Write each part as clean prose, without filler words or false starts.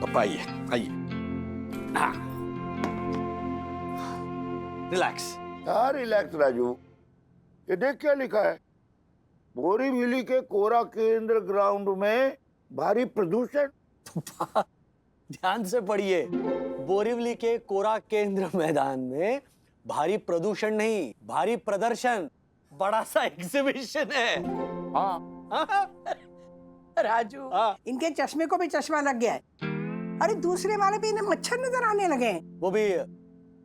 पापा आइए आइए। हाँ, रिलैक्स। हाँ रिलैक्स राजू। ये देख क्या लिखा है, बोरीवली के कोरा केंद्र ग्राउंड में भारी प्रदूषण। ध्यान से पढ़िए, बोरीवली के कोरा केंद्र मैदान में भारी प्रदूषण नहीं, भारी प्रदर्शन, बड़ा सा एग्जीबिशन है। हाँ राजू, हाँ। इनके चश्मे को भी चश्मा लग गया है। अरे दूसरे वाले भी इन्हें मच्छर नजर आने लगे हैं। वो भी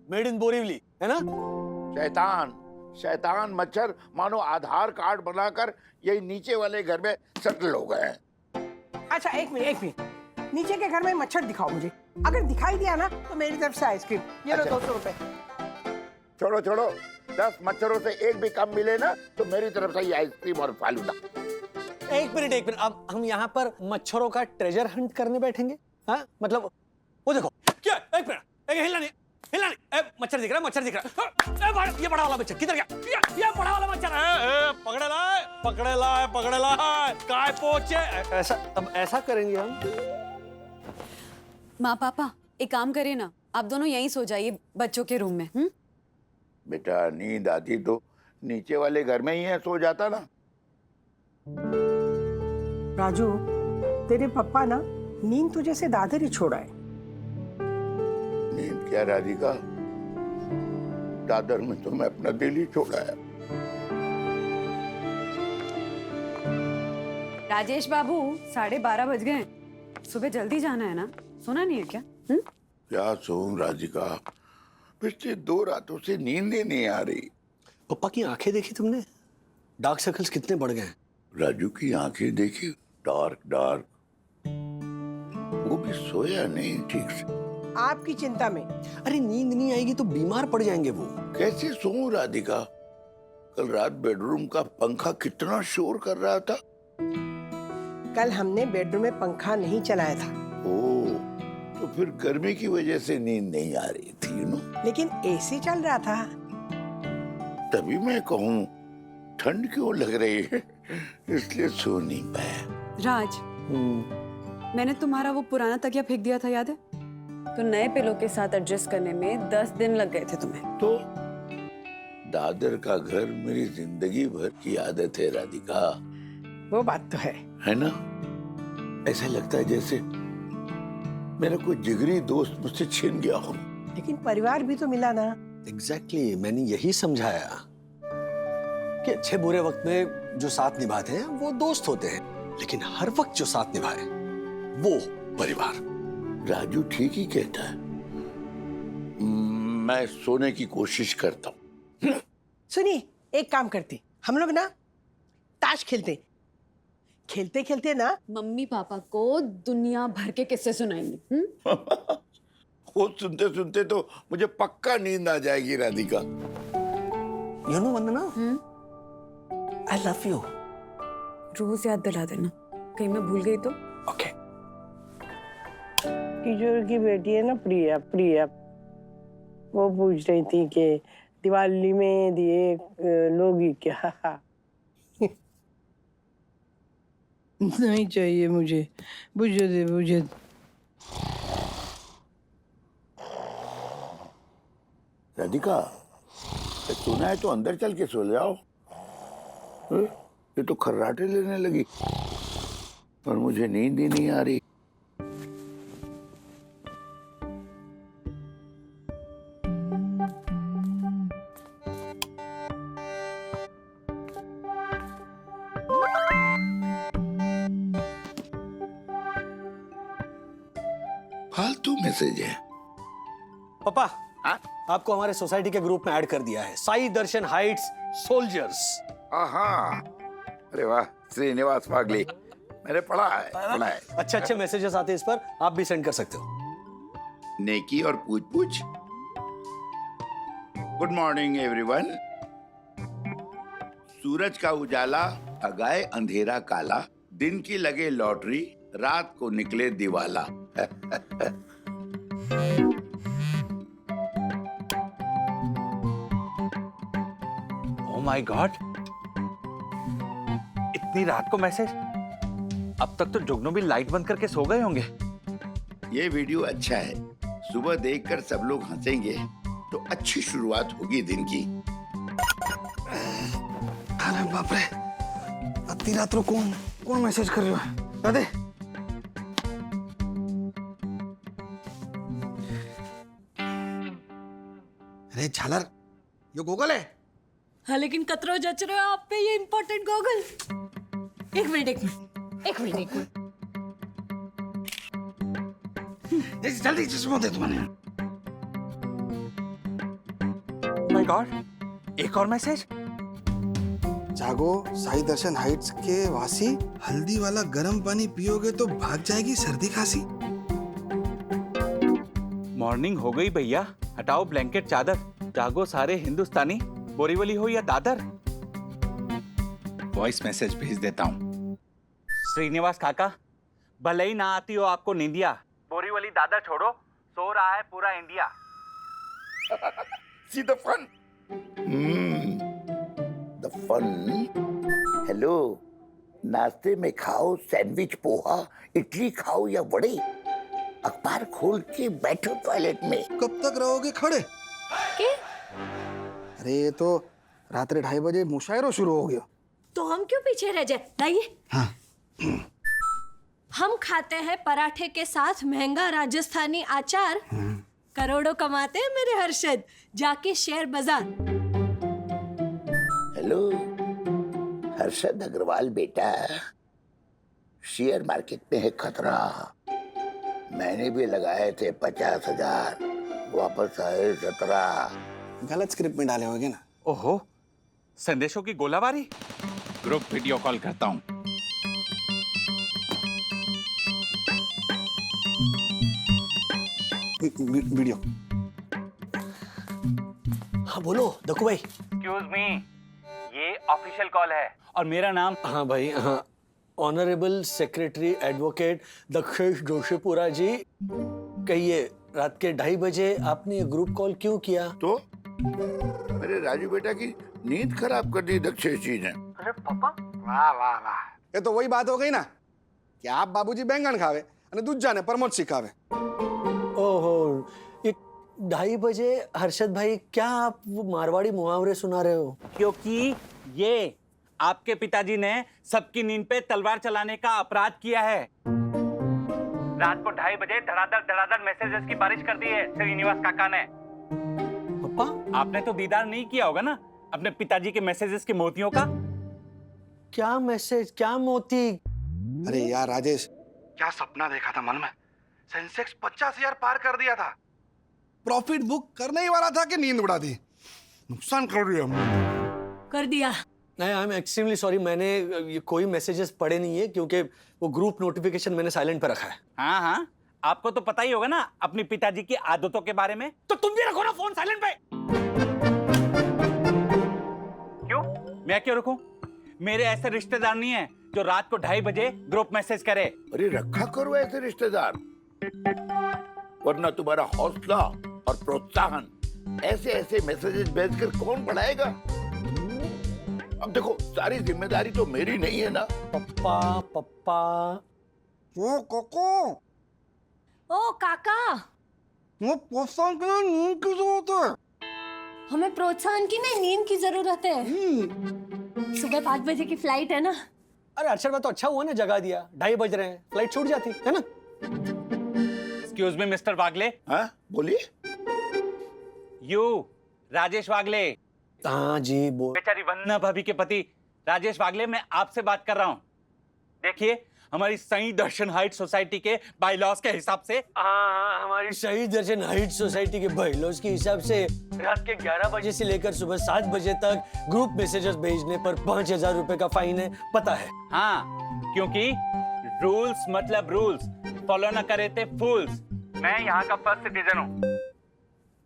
मेड इन बोरीवली, है ना? शैतान शैतान मच्छर मानो आधार कार्ड बनाकर यही नीचे वाले घर में सेटल हो गए हैं। अच्छा एक मिनट, नीचे के घर में मच्छर दिखाओ मुझे। अगर दिखाई दिया ना तो मेरी तरफ से आइसक्रीम। ये लो अच्छा। 200 रुपए। छोड़ो छोड़ो, 10 मच्छरों से एक भी कम मिले ना तो मेरी तरफ से ये आइसक्रीम और फालूदा। एक मिनट, अब हम यहाँ पर मच्छरों का ट्रेजर हंट करने बैठेंगे? हाँ, मतलब वो देखो क्या, एक मिनट, हिलना नहीं, मच्छर दिख रहा है, मच्छर दिख रहा है। ये बड़ा वाला मच्छर किधर गया? ये बड़ा वाला मच्छर है। पकड़े लाए काय पोचे। ऐसा, अब ऐसा करेंगे हम। माँ पापा एक काम करिए ना, आप दोनों यहीं सो जाइए बच्चों के रूम में। बेटा नींद आती तो नीचे वाले घर में ही है, सो जाता ना। राजू, तेरे पापा ना नींद तुझे से दादर ही छोड़ा है। नींद क्या राधिका, दादर में तो मैं अपना दिल ही छोड़ा है। राजेश बाबू 12:30 बज गए, सुबह जल्दी जाना है ना, सुना नहीं है क्या? क्या सोऊं राधिका, पिछली 2 रातों से नींद ही नहीं आ रही। पापा की आंखें देखी तुमने? डार्क सर्कल्स कितने बढ़ गए हैं। राजू की आंखें देखी, डार्क डार्क, वो भी सोया नहीं ठीक से। आपकी चिंता में। अरे नींद नहीं आएगी तो बीमार पड़ जाएंगे वो। कैसे सोऊं राधिका, कल रात बेडरूम का पंखा कितना शोर कर रहा था। कल हमने बेडरूम में पंखा नहीं चलाया था। ओह, तो फिर गर्मी की वजह से नींद नहीं आ रही थी नो। लेकिन एसी चल रहा था। तभी मैं कहूँ ठंड क्यों लग रही है, इसलिए सो नहीं पाया। राज, मैंने तुम्हारा वो पुराना तकिया फेंक दिया था, याद है? तो नए पिलो के साथ एडजस्ट करने में 10 दिन लग गए थे तुम्हें। तो दादर का घर मेरी जिंदगी भर की आदत है राधिका। वो बात तो है ना? ऐसा लगता है जैसे मेरा कोई जिगरी दोस्त मुझसे छिन गया हो। लेकिन परिवार भी तो मिला ना। एग्जैक्टली, मैंने यही समझाया कि अच्छे बुरे वक्त में जो साथ निभाते हैं वो दोस्त होते हैं, लेकिन हर वक्त जो साथ निभाए वो परिवार। राजू ठीक ही कहता है, मैं सोने की कोशिश करता हूँ। सुनिए, एक काम करते, हम लोग ना ताश खेलते खेलते ना मम्मी पापा को दुनिया भर के किस्से सुनाएंगे। वो सुनते सुनते तो मुझे पक्का नींद आ जाएगी Radhika. You know Vandana, I love you. रोज याद दिला देना, कहीं मैं भूल गई तो। ओके। किशोर की बेटी है ना प्रिया, वो पूछ रही थी कि दिवाली में दिए लोगी क्या। नहीं चाहिए मुझे, बुझे दे। राधिका, सुना है तो अंदर चल के सो जाओ। ये तो खर्राटे लेने लगी और मुझे नींद ही नहीं आ रही। फालतू मैसेज है। पापा, हाँ? आपको हमारे सोसाइटी के ग्रुप में ऐड कर दिया है, साई दर्शन हाइट्स सोल्जर्स। हाँ, अरे वाह, श्रीनिवास फागली, मैंने पढ़ा है। अच्छे मैसेजेस आते हैं इस पर, आप भी सेंड कर सकते हो। नेकी और पूछ पूछ। Good morning everyone. सूरज का उजाला भगाए अंधेरा काला, दिन की लगे लॉटरी, रात को निकले दिवाला। ओह माय गॉड, इतनी रात को मैसेज। अब तक तो जुगनू भी लाइट बंद करके सो गए होंगे। ये वीडियो अच्छा है, सुबह देखकर सब लोग हंसेंगे तो अच्छी शुरुआत होगी दिन की। अरे बाप रे, अति रात को कौन कौन मैसेज कर रही है? दादे अरे झालर, ये गूगल है। हाँ लेकिन कतरो जच रहे हो आप पे ये इम्पोर्टेंट गॉगल। एक मिनट एक मिनट एक मिनट एक मिनट। जल्दी चश्मा दे तुम्हें। माय गॉड, एक और मैसेज। जागो, साई दर्शन हाइट्स के वासी, हल्दी वाला गर्म पानी पियोगे तो भाग जाएगी सर्दी खांसी। मॉर्निंग हो गई भैया, हटाओ ब्लैंकेट चादर, जागो सारे हिंदुस्तानी, बोरीवली हो या दादर। वॉइस मैसेज भेज देता हूँ। श्रीनिवास काका, भले ही ना आती हो आपको नींदिया, बोरीवली दादर छोड़ो, सो रहा है पूरा India. See the fun? The fun? Hello, नाश्ते में खाओ सैंडविच, पोहा, इडली खाओ या वड़े, अखबार खोल के बैठो टॉयलेट में। कब तक रहोगे खड़े? के? अरे ये तो रात्रि 2:30 बजे मुशायरो शुरू हो गया। तो हम क्यों पीछे रह जाए? लाइए। हाँ। हम खाते हैं पराठे के साथ महंगा राजस्थानी अचार, करोड़ों कमाते हैं मेरे हर्षद जाके शेयर बाजार। हेलो, हर्षद अग्रवाल बेटा, शेयर मार्केट में है खतरा। मैंने भी लगाए थे 50,000, वापस आए 17। गलत स्क्रिप्ट में डाले होगे ना। ओहो, संदेशों की गोलाबारी। ग्रुप वीडियो कॉल करता हूँ। वीडियो। हाँ बोलो दक्कू भाई। एक्सक्यूज मी, ये ऑफिशियल कॉल है और मेरा नाम। हाँ भाई, हाँ। Honourable secretary advocate Dakshesh Joshipura ji, कहिए रात के 2:30 बजे आपने ये ग्रुप कॉल क्यों किया? तो मेरे राजू बेटा की नींद खराब कर दी दक्षेश जी ने। वाह वाह वाह, ये तो वही बात हो गई ना कि आप बाबूजी बैंगन खावे અને दूजा प्रमोद सिखावे। ओहो, ये 2:30 बजे हर्षद भाई, क्या आप वो मारवाड़ी मुहावरे सुना रहे हो? क्योंकि ये आपके पिताजी ने सबकी नींद पे तलवार चलाने का अपराध किया है। रात को 2:30 बजे धड़ाधड़ मैसेजेस की बारिश कर दी है श्रीनिवास काका ने। पापा, आपने तो दीदार नहीं किया होगा ना अपने पिताजी के मैसेजेस के मोतियों का। क्या मैसेज, क्या मोती? अरे यार राजेश, क्या सपना देखा था मन में। सेंसेक्स 50,000 पार कर दिया था, प्रॉफिट बुक करने ही वाला था कि नींद उड़ा दी। नुकसान कर दिया हमने। कर दिया। नहीं, आई एम एक्सट्रीमली सॉरी, मैंने ये कोई मैसेजेस पढ़े नहीं है क्योंकि वो ग्रुप नोटिफिकेशन मैंने साइलेंट पे रखा है। हाँ हाँ, आपको तो पता ही होगा ना अपनी पिताजी की आदतों के बारे में। तो तुम भी रखो ना फोन साइलेंट पे। क्यों? मैं क्यों रखूं? मेरे ऐसे रिश्तेदार नहीं है जो रात को 2:30 बजे ग्रुप मैसेज करे। अरे रखा करो ऐसे रिश्तेदार, वरना तुम्हारा हौसला और प्रोत्साहन ऐसे ऐसे मैसेजेस भेजकर कौन बढ़ाएगा? अब देखो, सारी जिम्मेदारी तो मेरी नहीं है ना। पप्पा पप्पा, ओ कोको, ओ काका, वो प्रोत्साहन के लिए नींद की जरूरत है। हमें प्रोत्साहन की नहीं, नींद की जरूरत है। सुबह 5 बजे की फ्लाइट है ना। अरे अक्षर बात तो अच्छा हुआ ना, जगा दिया। 2:30 बज रहे हैं, फ्लाइट छूट जाती है ना। एक्सक्यूज मी मिस्टर वागले। हाँ बोलिए। यू राजेश वागले। हाँ जी, बोल। बेचारी वंदना भाभी के पति राजेश वागले, मैं आपसे बात कर रहा हूँ। देखिए, हमारी साई दर्शन हाइट सोसाइटी के बायलॉज के हिसाब से, हाँ, हमारी शहीद दर्शन हाइट सोसाइटी के बायलॉज के हिसाब से रात के 11 बजे से लेकर सुबह 7 बजे तक ग्रुप मैसेजेस भेजने पर 5,000 रुपए का फाइन है, पता है? हाँ, क्योंकि रूल्स मतलब रूल्स, फॉलो ना करे थे फूल्स। मैं यहाँ का फर्स्ट सिटीजन हूँ।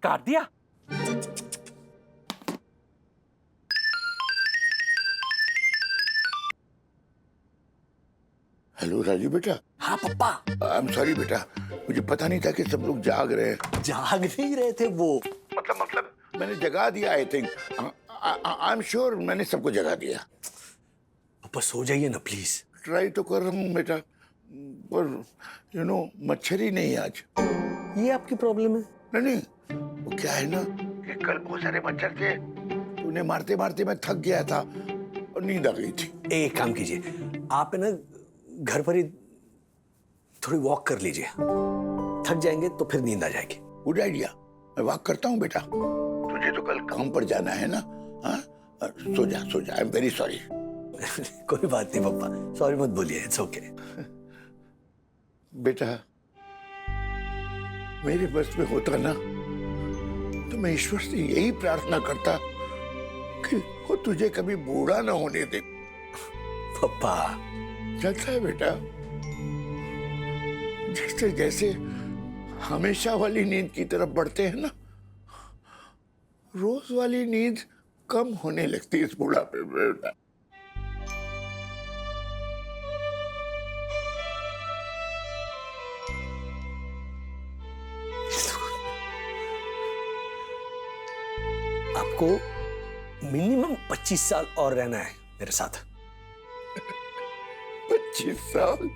काट दिया। हेलो राजू बेटा। हाँ पप्पा। आई एम सॉरी बेटा, मुझे पता नहीं था कि सब लोग जाग रहे हैं। जाग नहीं रहे थे वो। मतलब मैंने जगा दिया। I think, I am sure मैंने सबको जगा दिया। पापा सो जाइए ना प्लीज। ट्राई तो कर रहा हूँ बेटा, पर मच्छर ही नहीं आज। ये आपकी प्रॉब्लम है? नहीं, वो क्या है ना कि कल बहुत सारे मच्छर थे, उन्हें मारते मारते मैं थक गया था और नींद आ गई थी। एक काम कीजिए, आप है ना घर पर ही थोड़ी वॉक कर लीजिए, थक जाएंगे तो फिर नींद आ जाएगी। गुड आइडिया, मैं वॉक करता हूँ बेटा। तुझे तो कल काम पर जाना है ना? हाँ, सो जा सो जा। I am very sorry. कोई बात नहीं पापा, सॉरी मत बोलिए, इट्स ओके। बेटा, मेरे बस में होता ना तो मैं ईश्वर से यही प्रार्थना करता कि वो तुझे कभी बूढ़ा ना होने दे। पापा चलता है बेटा, जैसे जैसे हमेशा वाली नींद की तरफ बढ़ते हैं ना, रोज वाली नींद कम होने लगती है इस बुढ़ापे में बेटा। आपको मिनिमम 25 साल और रहना है मेरे साथ। 25 साल?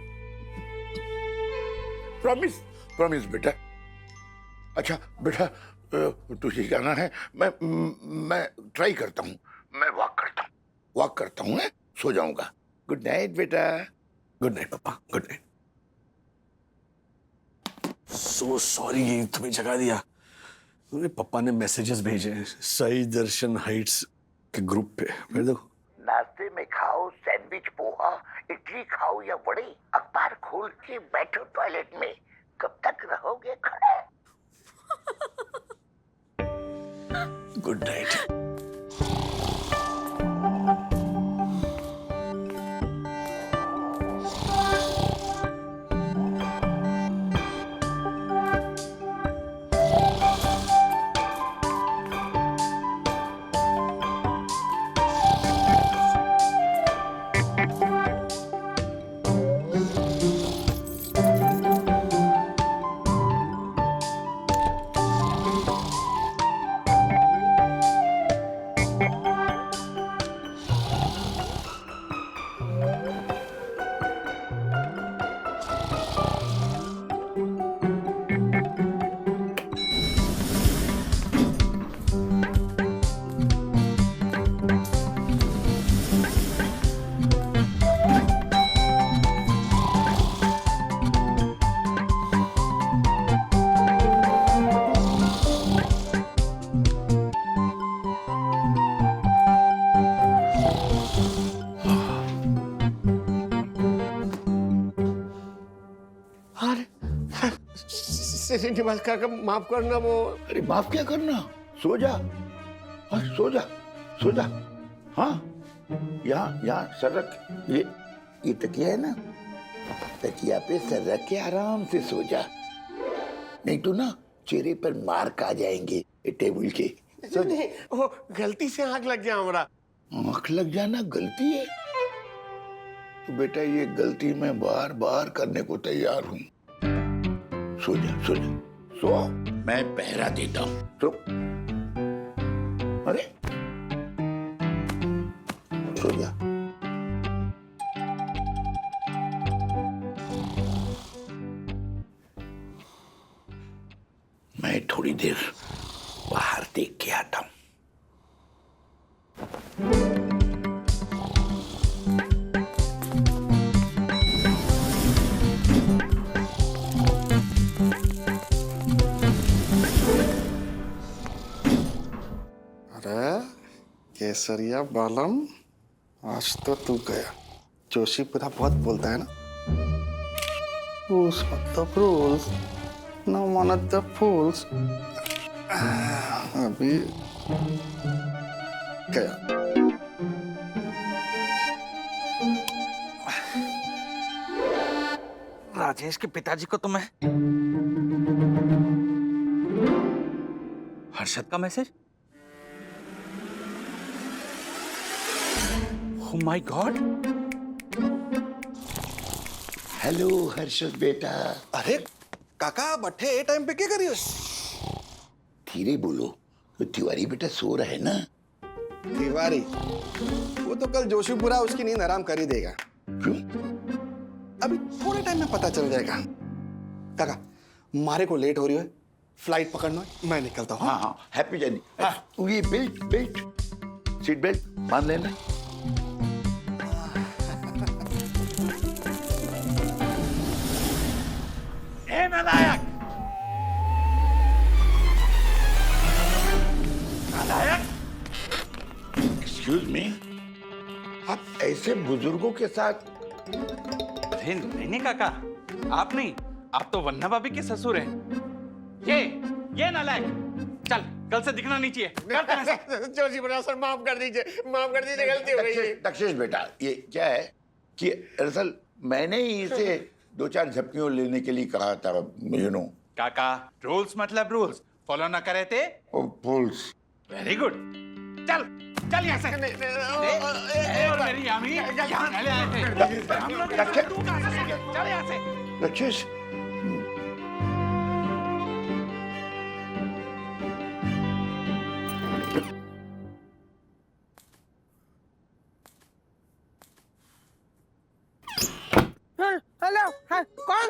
प्रॉमिस? प्रॉमिस बेटा। अच्छा बेटा, तुझे जाना है, मैं ट्राई करता हूँ, मैं वॉक करता हूँ, सो जाऊंगा। गुड नाइट बेटा। गुड नाइट पापा, गुड नाइट। सो सॉरी तुम्हें जगा दिया। मेरे पापा ने मैसेजेस भेजे साई दर्शन हाइट्स के ग्रुप पे, फिर देखो। नाश्ते में खाओ सैंडविच, पोहा, इडली खाओ या वड़े, अखबार खोल के बैठो टॉयलेट में, कब तक रहोगे खड़े? Good night. श्रीनिवास काका माफ करना। वो अरे माफ क्या करना, सो जा। हाँ, सो जा सो जा। हाँ, यहाँ सर रख, ये तकिया है ना, तकिया पे सर रख के आराम से सो जा, नहीं तो ना चेहरे पर मार्क आ जाएंगे टेबल के। सो जा। नहीं, वो गलती से आग लग गया हमारा। आंख लग जाना गलती है? तो बेटा ये गलती मैं बार बार करने को तैयार हूँ। सो जा सो जा, सो, मैं पहरा देता हूँ। सो। अरे सो जा। मैं थोड़ी देर बाहर देख के आता हूँ। केसरिया बालम, आज तो तू गया। जोशीपुरा बहुत बोलता है ना, रूल्स मतलब रूल्स, नो मानत द फूल्स। अभी गया। राजेश के पिताजी को तो मैं हर्षद का message. Oh my God! Hello Harshad बेटा। अरे काका बट्ठे ए टाइम पे क्या करियो? धीरे बोलो, तो तिवारी बेटा सो रहा है ना। तिवारी वो तो कल जोशीपुरा उसकी नींद आराम कर ही देगा। क्यों? अभी थोड़े टाइम में पता चल जाएगा। काका मारे को लेट हो रही है, फ्लाइट पकड़ना है, मैं निकलता हूँ। हाँ हाँ, हैप्पी जर्नी। तू ये बेल्ट सीट बेल्ट बांध लेना। ए नालायक, एक्सक्यूज मी, आप ऐसे बुजुर्गों के साथ? अरे नहीं काका, आप नहीं, आप तो वन्ना भाभी के ससुर हैं। ये नालायक, चल कल से दिखना नहीं चाहिए। जोशी बड़ा सर माफ कर दीजिए, गलती हो गई है। दक्षेश बेटा, ये क्या है कि दरअसल मैंने ही इसे 2-4 झपकियों लेने के लिए कहा था, यू नो। काका, रूल्स मतलब रूल्स फॉलो ना करे थे। फूल्स। वेरी गुड, चल यहाँ से। ए, और मेरी यामी यहाँ पहले आए थे। हम लोग तू कहाँ से सीखे? चल यहाँ से। दक्षेश, हेलो, हाँ, कौन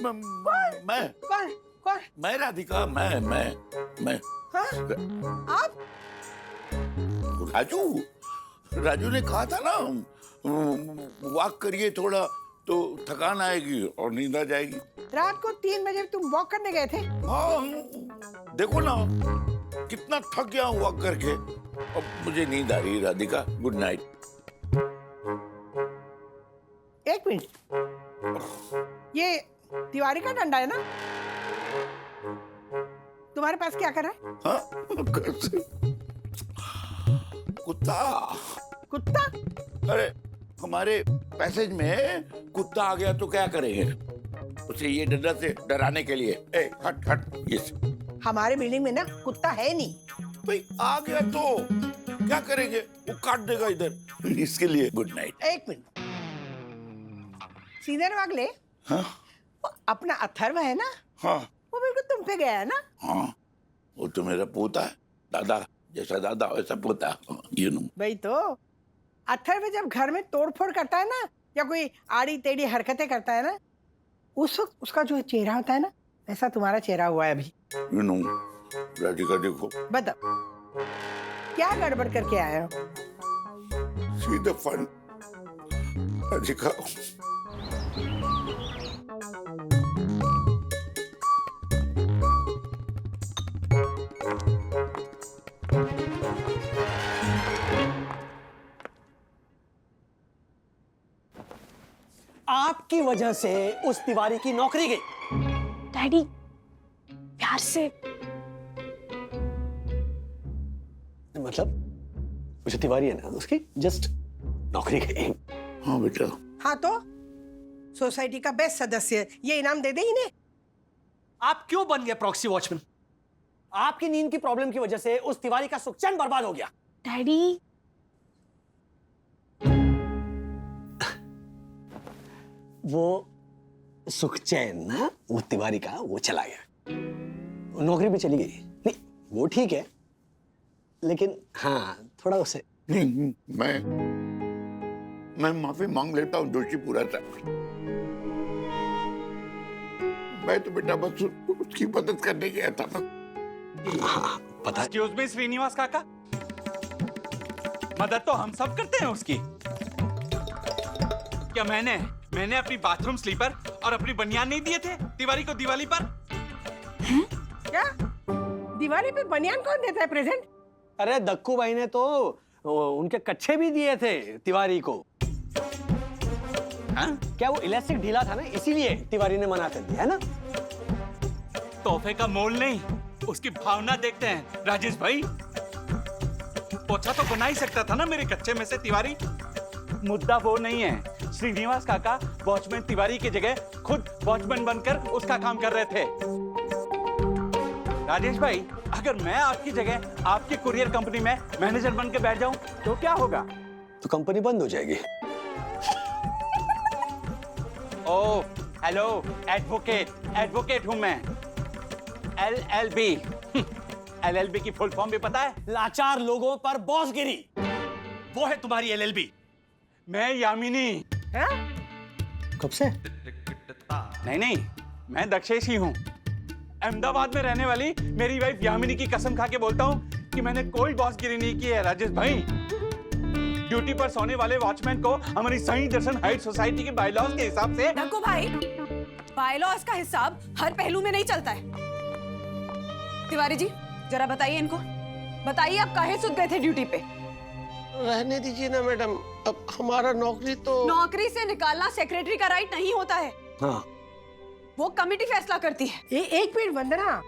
मैं कौन मैं राधिका, मैं हाँ? आप राजू ने कहा था ना, वॉक करिए थोड़ा तो थकान आएगी और नींद आ जाएगी। रात को 3 बजे तुम वॉक करने गए थे? हाँ, देखो ना कितना थक गया हूँ वॉक करके। अब मुझे नींद आ रही है राधिका, गुड नाइट। 1 मिनट, ये तिवारी का डंडा है ना? तुम्हारे पास क्या कर रहा है? हाँ? कुत्ता। अरे हमारे पैसेज में कुत्ता आ गया तो क्या करेंगे? उसे ये डंडा से डराने के लिए। ए, हट ये से। हमारे बिल्डिंग में ना कुत्ता है नहीं। भाई आ गया तो क्या करेंगे? वो काट देगा इधर, इसके लिए गुड नाइट। 1 मिनट, सीधे वागले। हाँ वो अपना अथर्व है ना, हाँ वो बिल्कुल तुम पे गया है ना? हाँ, वो तो मेरा पोता है, दादा जैसा दादा वैसा पोता, यू नो। भाई तो अथर्व जब घर में तोड़फोड़ करता है ना, या कोई आड़ी टेढ़ी हरकतें करता है ना, उस वक्त उसका जो चेहरा होता है ना, ऐसा तुम्हारा चेहरा हुआ है अभी। यू नो राधिका, देखो बताओ क्या गड़बड़ करके आए हो? See the fun Radhika. आपकी वजह से उस तिवारी की नौकरी गई। डैडी प्यार से। मतलब मुझे तिवारी है ना, उसकी जस्ट नौकरी गई। हाँ बेटा। हाँ तो सोसाइटी का बेस्ट सदस्य, ये इनाम दे दे इन्हें। आप क्यों बन गए प्रॉक्सी वॉचमैन? आपकी नींद की प्रॉब्लम की वजह से उस तिवारी का सुखचैन बर्बाद हो गया। डैडी वो सुखचैन ना, वो तिवारी का वो चला गया, नौकरी भी चली गई। नहीं वो ठीक है, लेकिन हाँ थोड़ा उसे। नहीं, मैं माफी मांग लेता हूँ जोशीपुरा साहब। मैं तो बेटा बस उसकी मदद करने गया था ना। हाँ पता है। एक्सक्यूज मी श्रीनिवास काका, मदद तो हम सब करते हैं उसकी। क्या मैंने अपनी बाथरूम स्लीपर और अपनी बनियान नहीं दिए थे तिवारी को दिवाली पर? क्या दिवाली पे बनियान कौन देता है प्रेजेंट? अरे दक्कू भाई ने तो उनके कच्छे भी दिए थे तिवारी को। हाँ? क्या वो इलास्टिक ढीला था ना, इसीलिए तिवारी ने मना कर दिया है ना। तोहफे का मोल नहीं, उसकी भावना देखते हैं राजेश भाई। पोछा तो बना ही सकता था ना मेरे कच्चे में से तिवारी। मुद्दा वो नहीं है, श्रीनिवास काका वॉचमैन तिवारी की जगह खुद वॉचमैन बनकर उसका काम कर रहे थे। राजेश भाई, अगर मैं आपकी जगह आपकी कुरियर कंपनी में मैनेजर बन के बैठ जाऊं तो क्या होगा? तो कंपनी बंद हो जाएगी। ओ हेलो, एडवोकेट हूं मैं। LLB LLB की फुल फॉर्म भी पता है? लाचार लोगों पर बॉसगिरी, वो है तुम्हारी LLB। मैं यामिनी। हाँ? कब से? नहीं नहीं, मैं दक्षेश ही हूँ। अहमदाबाद में रहने वाली मेरी वाइफ यामिनी की कसम खा के बोलता हूँ कि मैंने कोई बॉसगिरी नहीं की है राजेश भाई। ड्यूटी पर सोने वाले वॉचमैन को हमारी साईं दर्शन हाइट सोसाइटी के बायलॉज के हिसाब से। नक्कू भाई, बायलॉज का हिसाब हर पहलू में नहीं चलता है। तिवारी जी, जरा बताइए इनको, बताइए आप काहे सुत गए थे ड्यूटी पे? रहने दीजिए ना मैडम, अब हमारा नौकरी तो। नौकरी से निकालना सेक्रेटरी का राइट नहीं होता है। हाँ, वो कमेटी फैसला करती है। एक मिनट वंदना,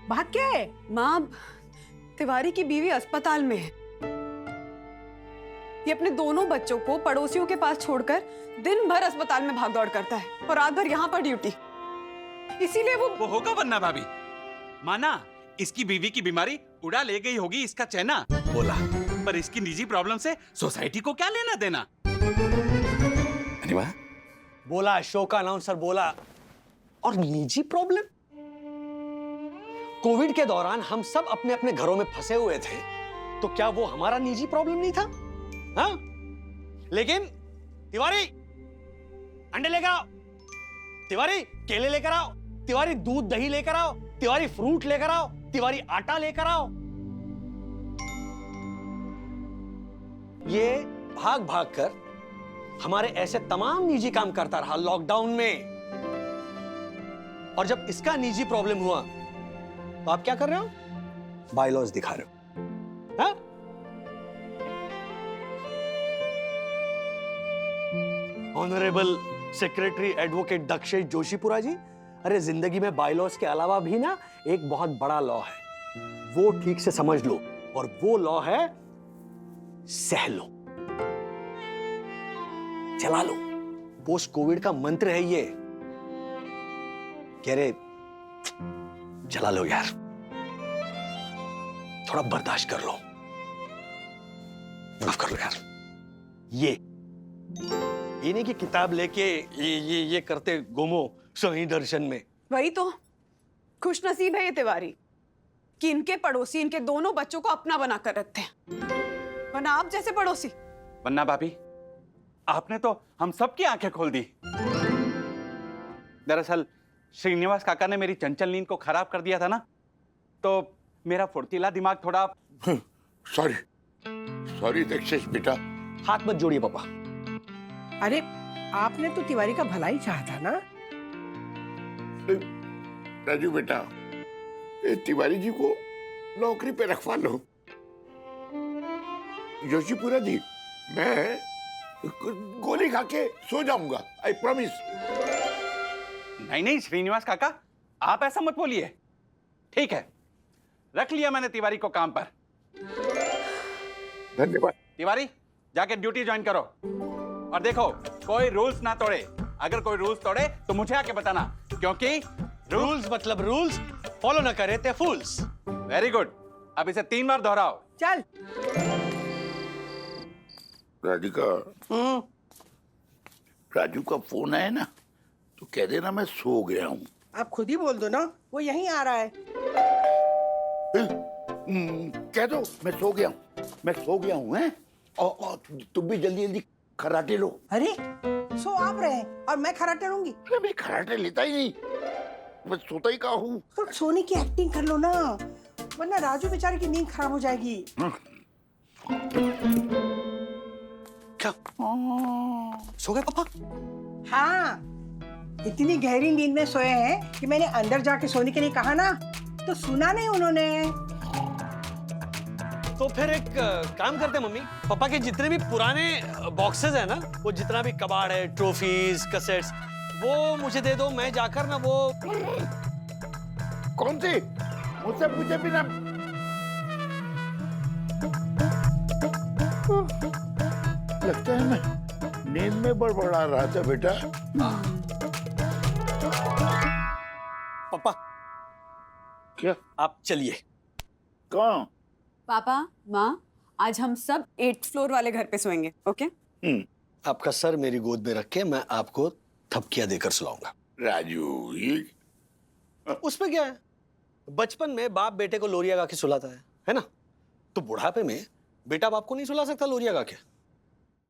बात क्या है? माँ, तिवारी की बीवी अस्पताल में है। ये अपने दोनों बच्चों को पड़ोसियों के पास छोड़कर दिन भर अस्पताल में भाग दौड़ करता है और रात भर यहाँ पर ड्यूटी। इसीलिए वो होगा वरना भाभी। माना इसकी बीवी की बीमारी उड़ा ले गई होगी इसका चैना, बोला, पर इसकी निजी प्रॉब्लम से सोसाइटी को क्या लेना देना? बोला, शो का अनाउंसर बोला। और निजी प्रॉब्लम? कोविड के दौरान हम सब अपने अपने घरों में फंसे हुए थे, तो क्या वो हमारा निजी प्रॉब्लम नहीं था? हाँ? लेकिन तिवारी अंडे लेकर आओ, तिवारी केले लेकर आओ, तिवारी दूध दही लेकर आओ, तिवारी फ्रूट लेकर आओ, तिवारी आटा लेकर आओ। ये भाग भाग कर हमारे ऐसे तमाम निजी काम करता रहा लॉकडाउन में। और जब इसका निजी प्रॉब्लम हुआ तो आप क्या कर रहे हो? बायलॉज दिखा रहे हो। हाँ? Honourable secretary advocate Dakshesh Joshipura ji, अरे जिंदगी में बायलॉज के अलावा भी ना एक बहुत बड़ा लॉ है, वो ठीक से समझ लो। और वो लॉ है सह लो, चला लो। पोस्ट कोविड का मंत्र है ये। कह रहे चला लो यार, थोड़ा बर्दाश्त कर लो, माफ कर लो यार। ये नहीं कि किताब लेके ये करते घूमो साईं दर्शन में। वही तो खुश नसीब है ये तिवारी कि इनके पड़ोसी इनके दोनों बच्चों को अपना बना कर रखते हैं, वरना आप जैसे पड़ोसी। वरना भाभी, आपने तो हम सबकी आंखें खोल दी। दरअसल श्रीनिवास काका ने मेरी चंचल नींद को खराब कर दिया था ना, तो मेरा फुर्तीला दिमाग थोड़ा। सॉरी दक्षेश बेटा। हाथ मत जोड़िए पापा। अरे आपने तो तिवारी का भला ही चाहा था ना। राजू बेटा, तिवारी जी को नौकरी पे रखवा लो। जोशीपुरा जी, मैं गोली खा के सो जाऊंगा, आई प्रॉमिस। नहीं नहीं श्रीनिवास काका, आप ऐसा मत बोलिए। ठीक है, रख लिया मैंने तिवारी को काम पर। धन्यवाद। तिवारी, जाके ड्यूटी ज्वाइन करो। और देखो, कोई रूल्स ना तोड़े। अगर कोई रूल्स तोड़े तो मुझे आके बताना, क्योंकि रूल्स मतलब रूल्स, फॉलो ना करे ते फूल्स। Very good. अब इसे 3 बार दोहराओ। चल। राधिका, राजू का फोन आया ना, तो कह देना मैं सो गया हूँ। आप खुद ही बोल दो ना, वो यहीं आ रहा है। कह दो मैं सो गया हूँ, मैं सो गया हूँ। हैं? और तुम भी जल्दी जल्दी खराटे लो। अरे सो आप रहे और मैं खराटे लूंगी? अरे मैं खराटे लेता ही नहीं, मैं सोता ही कहाँ हूँ। तो सोने की एक्टिंग कर लो ना, वरना राजू बेचारे की नींद खराब हो जाएगी। क्या सो गए पापा? हाँ, इतनी गहरी नींद में सोए हैं कि मैंने अंदर जाके सोने के लिए कहा ना, तो सुना नहीं उन्होंने। तो फिर एक काम करते हैं मम्मी, पापा के जितने भी पुराने बॉक्सेस है ना, वो जितना भी कबाड़ है, ट्रॉफीज, कैसेट्स, वो मुझे दे दो। मैं जाकर ना वो। कौन सी? मुझसे पूछे बिना। लगता है मैं नींद में बड़बड़ा रहा था बेटा। पापा क्या? आप चलिए। कहाँ? पापा, माँ, आज हम सब 8th फ्लोर वाले घर पे सोएंगे, ओके? आपका सर मेरी गोद में रख के मैं आपको थपकियां देकर सुलाऊंगा। राजू, ये उसमें क्या है? बचपन में बाप बेटे को लोरिया गा के सुलाता है ना? तो बुढ़ापे में बेटा बाप को नहीं सुला सकता लोरिया गा के?